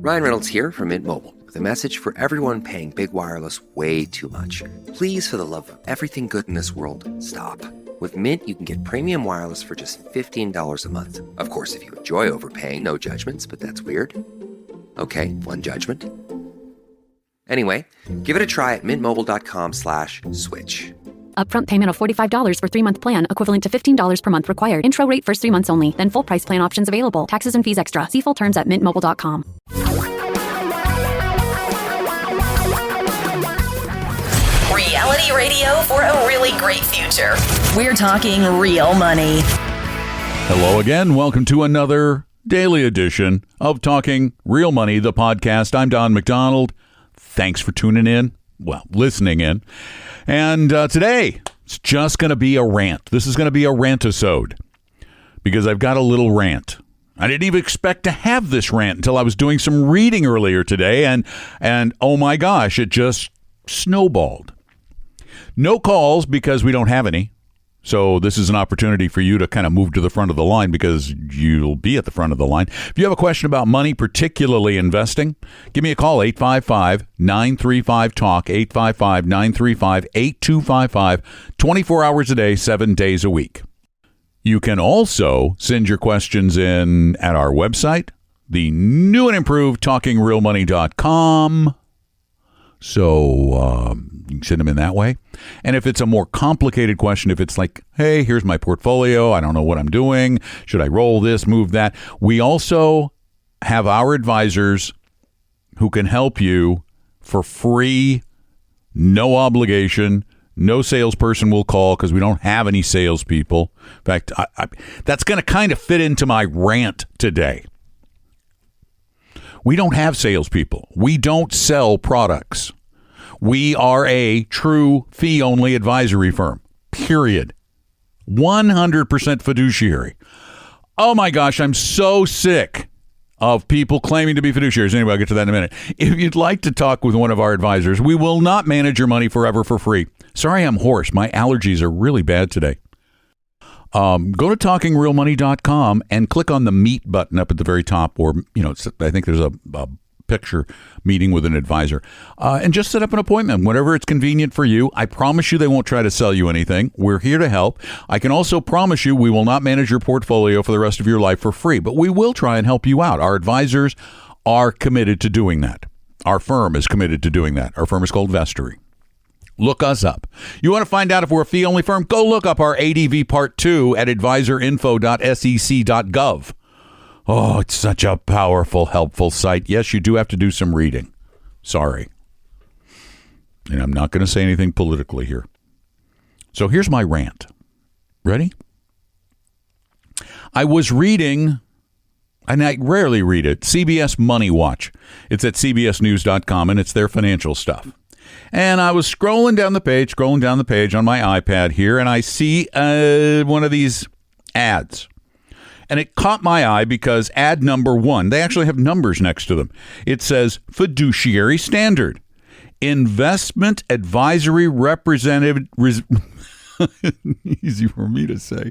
Ryan Reynolds here from Mint Mobile with a message for everyone paying big wireless way too much. Please, for the love of everything good in this world, stop. With Mint, you can get premium wireless for just $15 a month. Of course, if you enjoy overpaying, no judgments, but that's weird. Okay, one judgment. Anyway, give it a try at mintmobile.com/switch. Upfront payment of $45 for 3-month plan, equivalent to $15 per month required. Intro rate first 3 months only, then full price plan options available. Taxes and fees extra. See full terms at mintmobile.com. Reality radio for a really great future. We're talking real money. Hello again. Welcome to another daily edition of Talking Real Money, the podcast. I'm Don McDonald. Thanks for tuning in. Well, listening in. And today, it's just going to be a rant. This is going to be a rantisode because I've got a little rant. I didn't even expect to have this rant until I was doing some reading earlier today, and oh my gosh, it just snowballed. No calls because we don't have any. So this is an opportunity for you to kind of move to the front of the line because you'll be at the front of the line. If you have a question about money, particularly investing, give me a call, 855-935-TALK, 855-935-8255, 24 hours a day, 7 days a week. You can also send your questions in at our website, the new and improved talkingrealmoney.com. So you can send them in that way. And if it's a more complicated question, if it's like, hey, here's my portfolio, I don't know what I'm doing, should I roll this, move that? We also have our advisors who can help you for free, no obligation. No salesperson will call because we don't have any salespeople. In fact, that's going to kind of fit into my rant today. We don't have salespeople. We don't sell products. We are a true fee-only advisory firm, period. 100% fiduciary. Oh my gosh, I'm so sick of people claiming to be fiduciaries. Anyway, I'll get to that in a minute. If you'd like to talk with one of our advisors, we will not manage your money forever for free. Sorry, I'm hoarse. My allergies are really bad today. Go to talkingrealmoney.com and click on the meet button up at the very top, or, I think there's a picture meeting with an advisor, and just set up an appointment whenever it's convenient for you. I promise you they won't try to sell you anything. We're here to help. I can also promise you we will not manage your portfolio for the rest of your life for free, but we will try and help you out. Our advisors are committed to doing that. Our firm is committed to doing that. Our firm is called Vestory. Look us up. You want to find out if we're a fee-only firm? Go look up our ADV Part 2 at advisorinfo.sec.gov. Oh, it's such a powerful, helpful site. Yes, you do have to do some reading. Sorry. And I'm not going to say anything politically here. So here's my rant. Ready? I was reading, and I rarely read it, CBS Money Watch. It's at cbsnews.com, and it's their financial stuff. And I was scrolling down the page on my iPad here, and I see one of these ads. And it caught my eye because ad number 1, they actually have numbers next to them. It says fiduciary standard. Investment advisory representative. Easy for me to say.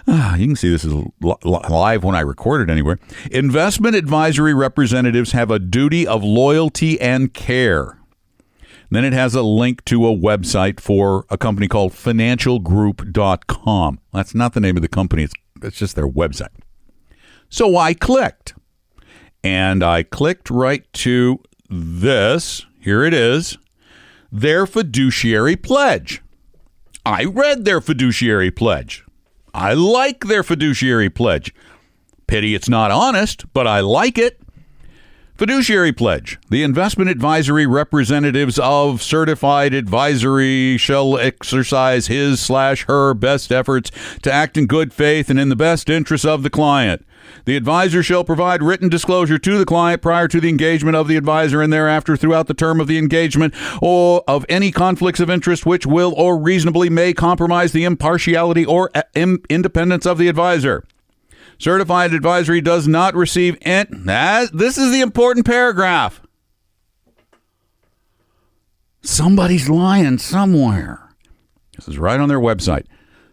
You can see this is live when I record it anywhere. Investment advisory representatives have a duty of loyalty and care. Then it has a link to a website for a company called financialgroup.com. That's not the name of the company. It's just their website. So I clicked. And I clicked right to this. Here it is. Their fiduciary pledge. I read their fiduciary pledge. I like their fiduciary pledge. Pity it's not honest, but I like it. Fiduciary pledge. The investment advisory representatives of certified advisory shall exercise his/her best efforts to act in good faith and in the best interests of the client. The advisor shall provide written disclosure to the client prior to the engagement of the advisor and thereafter throughout the term of the engagement or of any conflicts of interest which will or reasonably may compromise the impartiality or independence of the advisor. Certified advisory does not receive this is the important paragraph. Somebody's lying somewhere. This is right on their website.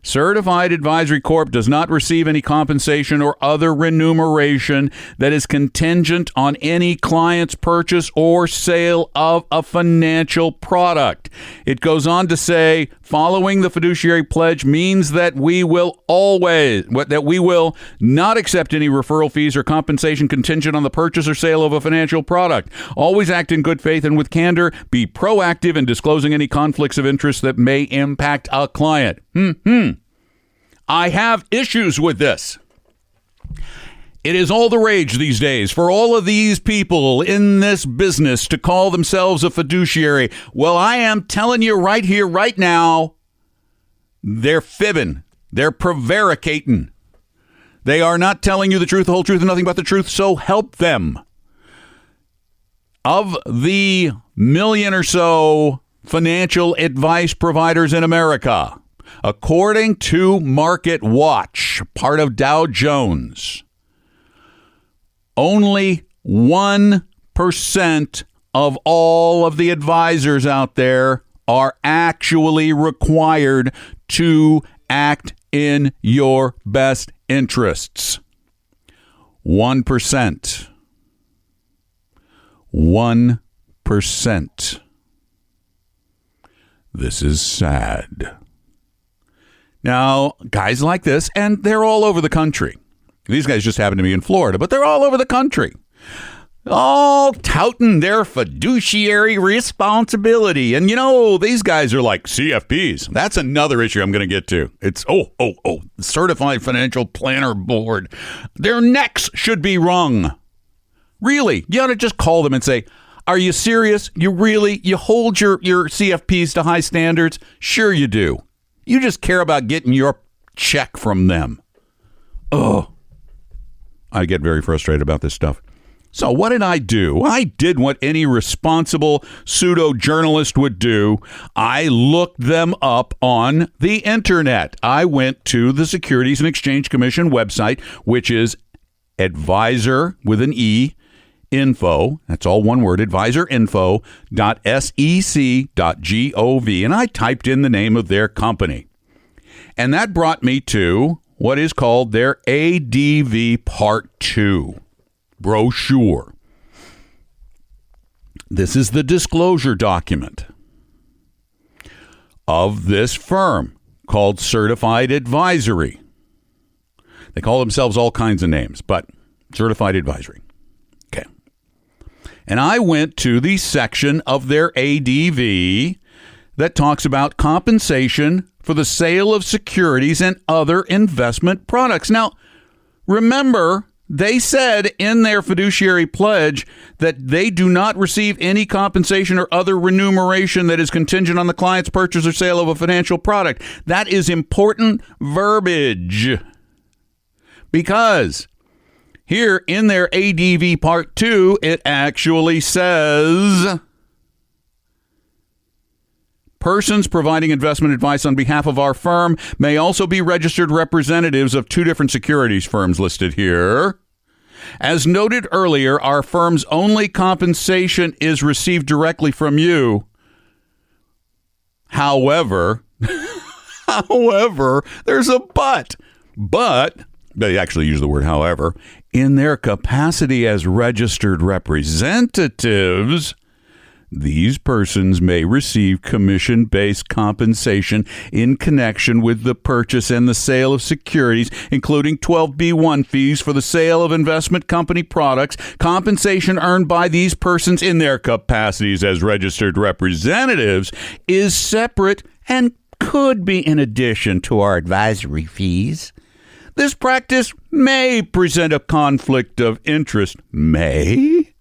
Certified Advisory Corp does not receive any compensation or other remuneration that is contingent on any client's purchase or sale of a financial product. It goes on to say, following the fiduciary pledge means that we will not accept any referral fees or compensation contingent on the purchase or sale of a financial product. Always act in good faith and with candor. Be proactive in disclosing any conflicts of interest that may impact a client. I have issues with this. It is all the rage these days for all of these people in this business to call themselves a fiduciary. Well, I am telling you right here, right now, they're fibbing. They're prevaricating. They are not telling you the truth, the whole truth, and nothing but the truth, so help them. Of the million or so financial advice providers in America, according to Market Watch, part of Dow Jones, only 1% of all of the advisors out there are actually required to act in your best interests. 1%. 1%. This is sad. Now, guys like this, and they're all over the country. These guys just happen to be in Florida, but they're all over the country. All touting their fiduciary responsibility. And, you know, these guys are like CFPs. That's another issue I'm going to get to. It's, Certified Financial Planner Board. Their necks should be wrung. Really, you ought to just call them and say, are you serious? You hold your CFPs to high standards? Sure you do. You just care about getting your check from them. Oh, I get very frustrated about this stuff. So what did I do? I did what any responsible pseudo-journalist would do. I looked them up on the internet. I went to the Securities and Exchange Commission website, which is advisor with an E, info, that's all one word, advisorinfo.sec.gov, and I typed in the name of their company. And that brought me to what is called their ADV Part 2 brochure. This is the disclosure document of this firm called Certified Advisory. They call themselves all kinds of names, but Certified Advisory. Okay. And I went to the section of their ADV that talks about compensation for the sale of securities and other investment products. Now, remember, they said in their fiduciary pledge that they do not receive any compensation or other remuneration that is contingent on the client's purchase or sale of a financial product. That is important verbiage, because here in their ADV Part 2, it actually says, persons providing investment advice on behalf of our firm may also be registered representatives of two different securities firms listed here. As noted earlier, our firm's only compensation is received directly from you. However, there's a but. But, they actually use the word however, in their capacity as registered representatives, these persons may receive commission-based compensation in connection with the purchase and the sale of securities, including 12B1 fees for the sale of investment company products. Compensation earned by these persons in their capacities as registered representatives is separate and could be in addition to our advisory fees. This practice may present a conflict of interest. May?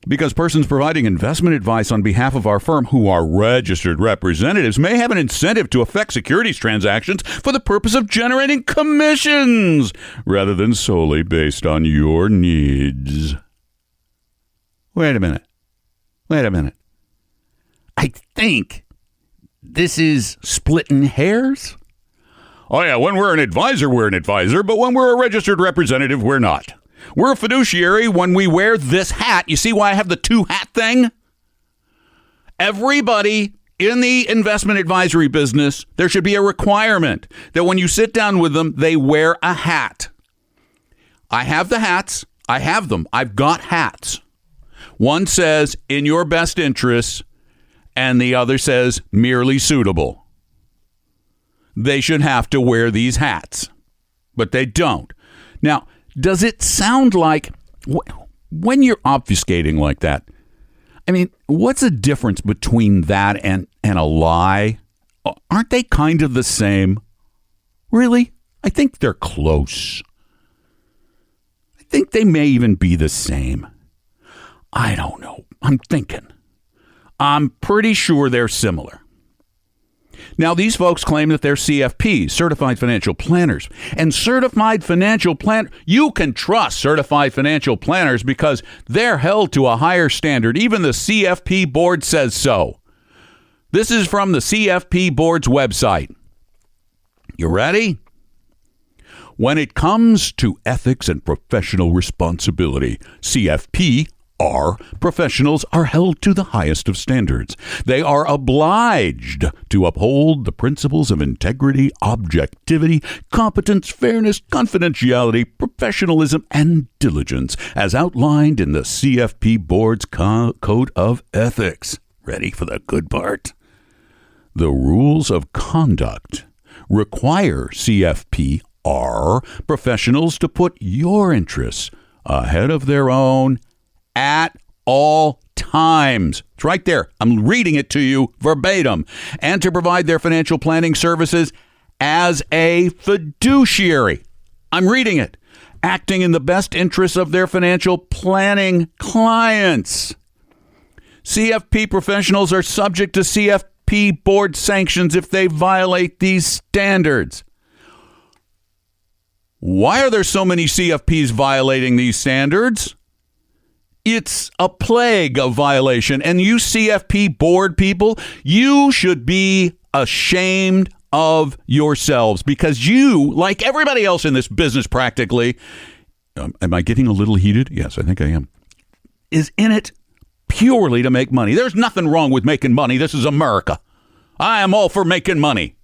Because persons providing investment advice on behalf of our firm who are registered representatives may have an incentive to effect securities transactions for the purpose of generating commissions rather than solely based on your needs. Wait a minute. I think this is splitting hairs. Oh, yeah, when we're an advisor, but when we're a registered representative, we're not. We're a fiduciary when we wear this hat. You see why I have the two hat thing? Everybody in the investment advisory business, there should be a requirement that when you sit down with them, they wear a hat. I have the hats. I have them. I've got hats. One says, in your best interests, and the other says, merely suitable. They should have to wear these hats, but they don't. Now, does it sound like, when you're obfuscating like that, I mean, what's the difference between that and a lie? Aren't they kind of the same? Really? I think they're close. I think they may even be the same. I don't know. I'm thinking. I'm pretty sure they're similar. Now, these folks claim that they're CFPs, Certified Financial Planners. And certified financial plan, you can trust certified financial planners because they're held to a higher standard. Even the CFP Board says so. This is from the CFP Board's website. You ready? When it comes to ethics and professional responsibility, CFP professionals are held to the highest of standards. They are obliged to uphold the principles of integrity, objectivity, competence, fairness, confidentiality, professionalism, and diligence as outlined in the CFP Board's Code of Ethics. Ready for the good part? The rules of conduct require CFP professionals to put your interests ahead of their own at all times. It's right there. I'm reading it to you verbatim. And to provide their financial planning services as a fiduciary. I'm reading it. Acting in the best interests of their financial planning clients. CFP professionals are subject to CFP Board sanctions if they violate these standards. Why are there so many CFPs violating these standards? It's a plague of violation. And you CFP Board people, you should be ashamed of yourselves because you, like everybody else in this business practically, am I getting a little heated? Yes, I think I am. Is in it purely to make money. There's nothing wrong with making money. This is America. I am all for making money.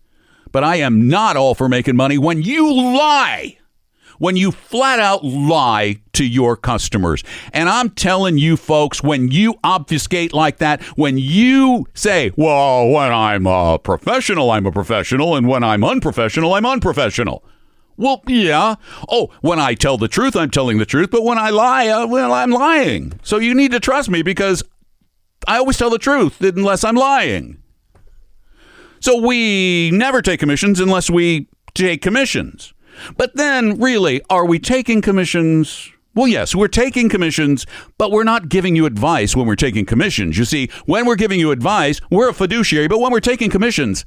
But I am not all for making money when you lie. When you flat out lie to your customers. And I'm telling you folks, when you obfuscate like that, when you say, well, when I'm a professional, I'm a professional, and when I'm unprofessional, I'm unprofessional. Well, yeah. Oh, when I tell the truth, I'm telling the truth. But when I lie, I'm lying. So you need to trust me because I always tell the truth unless I'm lying. So we never take commissions unless we take commissions. But then, really, are we taking commissions? Well, yes, we're taking commissions, but we're not giving you advice when we're taking commissions. You see, when we're giving you advice, we're a fiduciary, but when we're taking commissions,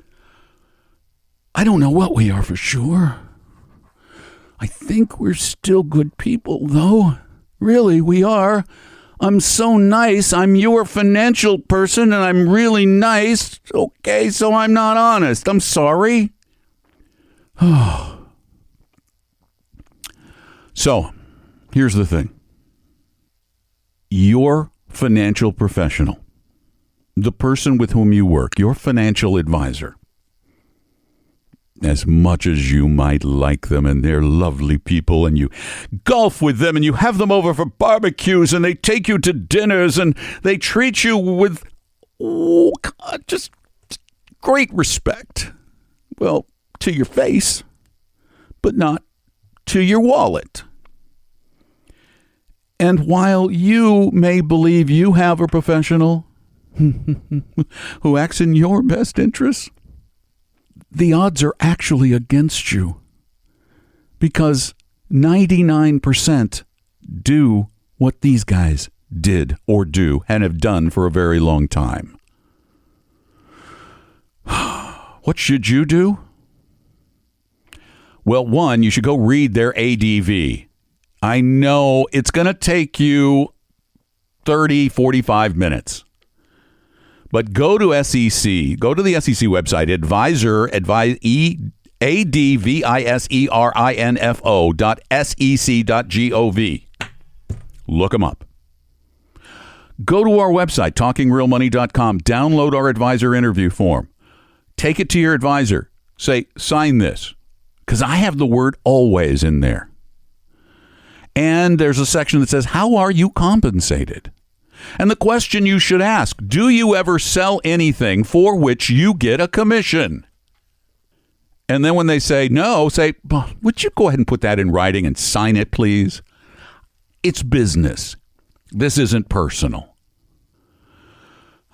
I don't know what we are for sure. I think we're still good people, though. Really, we are. I'm so nice. I'm your financial person, and I'm really nice. Okay, so I'm not honest. I'm sorry. So, here's the thing. Your financial professional, the person with whom you work, your financial advisor, as much as you might like them and they're lovely people and you golf with them and you have them over for barbecues and they take you to dinners and they treat you with just great respect. Well, to your face, but not to your wallet. And while you may believe you have a professional who acts in your best interests, the odds are actually against you because 99% do what these guys did or do and have done for a very long time. What should you do? Well, one, you should go read their ADV. I know it's going to take you 30, 45 minutes. But go to SEC, go to the SEC website, adviserinfo.sec.gov. Look them up. Go to our website, talkingrealmoney.com. Download our advisor interview form. Take it to your advisor. Say, sign this, because I have the word always in there. And there's a section that says, how are you compensated? And the question you should ask, do you ever sell anything for which you get a commission? And then when they say no, say, would you go ahead and put that in writing and sign it, please? It's business. This isn't personal.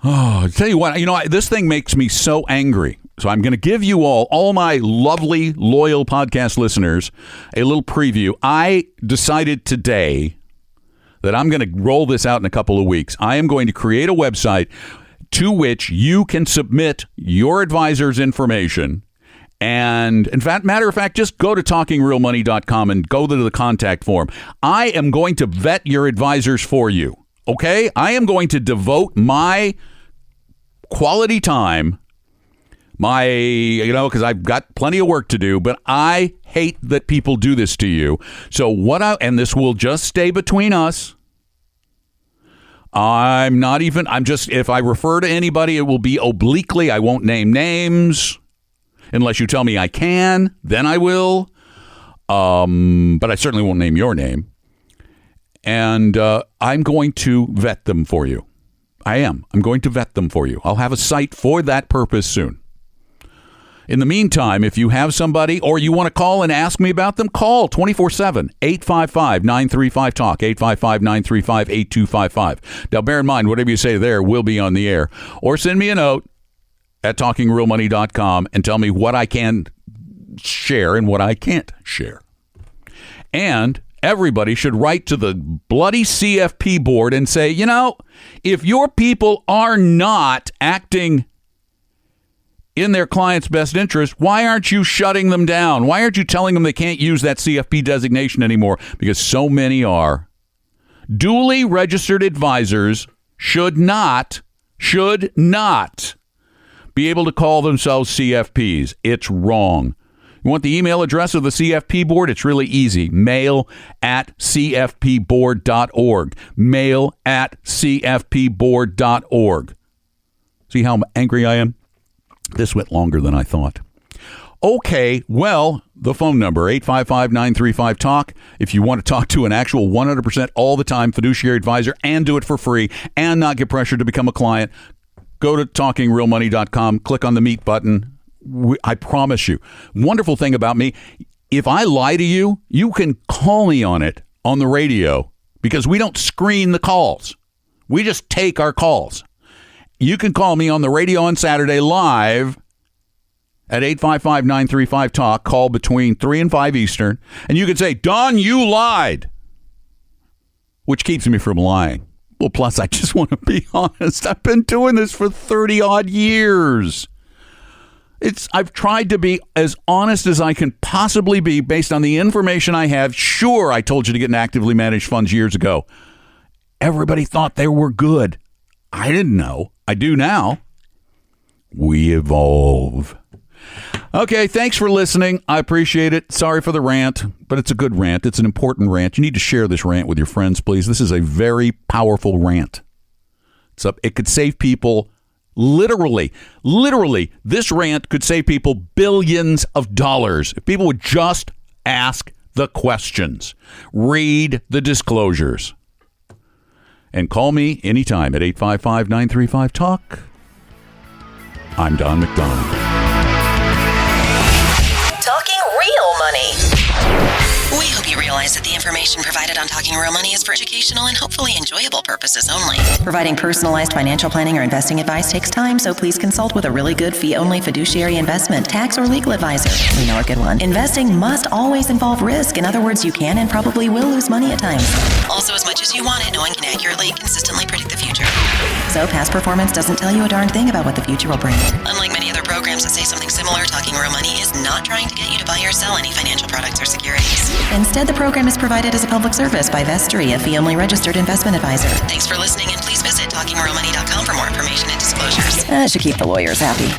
Oh, I tell you what, this thing makes me so angry. So I'm going to give you all my lovely, loyal podcast listeners, a little preview. I decided today that I'm going to roll this out in a couple of weeks. I am going to create a website to which you can submit your advisor's information. And in fact, matter of fact, just go to talkingrealmoney.com and go to the contact form. I am going to vet your advisors for you. Okay? I am going to devote my quality time, because I've got plenty of work to do, but I hate that people do this to you. So and this will just stay between us. If I refer to anybody, it will be obliquely. I won't name names unless you tell me I can, then I will. But I certainly won't name your name. And I'm going to vet them for you. I'm going to vet them for you. I'll have a site for that purpose soon. In the meantime, if you have somebody or you want to call and ask me about them, call 24/7, 855-935-TALK, 855-935-8255. Now, bear in mind, whatever you say there will be on the air. Or send me a note at talkingrealmoney.com and tell me what I can share and what I can't share. And everybody should write to the bloody CFP board and say, if your people are not acting in their client's best interest, why aren't you shutting them down? Why aren't you telling them they can't use that CFP designation anymore? Because so many are. Duly registered advisors should not be able to call themselves CFPs. It's wrong. You want the email address of the CFP board? It's really easy. mail@cfpboard.org. mail@cfpboard.org. See how angry I am? This went longer than I thought. Okay, well, the phone number, 855-935-TALK. If you want to talk to an actual 100% all the time fiduciary advisor and do it for free and not get pressured to become a client, go to talkingrealmoney.com, click on the meet button. I promise you. Wonderful thing about me, if I lie to you, you can call me on it on the radio because we don't screen the calls. We just take our calls. You can call me on the radio on Saturday live at 855-935-TALK. Call between 3 and 5 Eastern. And you can say, Don, you lied. Which keeps me from lying. Well, plus, I just want to be honest. I've been doing this for 30-odd years. I've tried to be as honest as I can possibly be based on the information I have. Sure, I told you to get an actively managed funds years ago. Everybody thought they were good. I didn't know. I do now. We evolve. Okay, thanks for listening. I appreciate it. Sorry for the rant, but it's a good rant. It's an important rant. You need to share this rant with your friends, please. This is a very powerful rant. It could save people literally, this rant could save people billions of dollars if people would just ask the questions, read the disclosures. And call me anytime at 855-935-TALK. I'm Don McDonald. Talking real money. We hope you realize that the information provided on Talking Real Money is for educational and hopefully enjoyable purposes only. Providing personalized financial planning or investing advice takes time, so please consult with a really good fee-only fiduciary investment, tax, or legal advisor. We know a good one. Investing must always involve risk. In other words, you can and probably will lose money at times. Also, as much as you want it, no one can accurately, consistently predict the future. So past performance doesn't tell you a darn thing about what the future will bring. Unlike many other programs that say something similar, Talking Real Money is not trying to get you to buy or sell any financial products or securities. Instead, the program is provided as a public service by Vestry, a fee-only registered investment advisor. Thanks for listening, and please visit talkingrealmoney.com for more information and disclosures. That should keep the lawyers happy.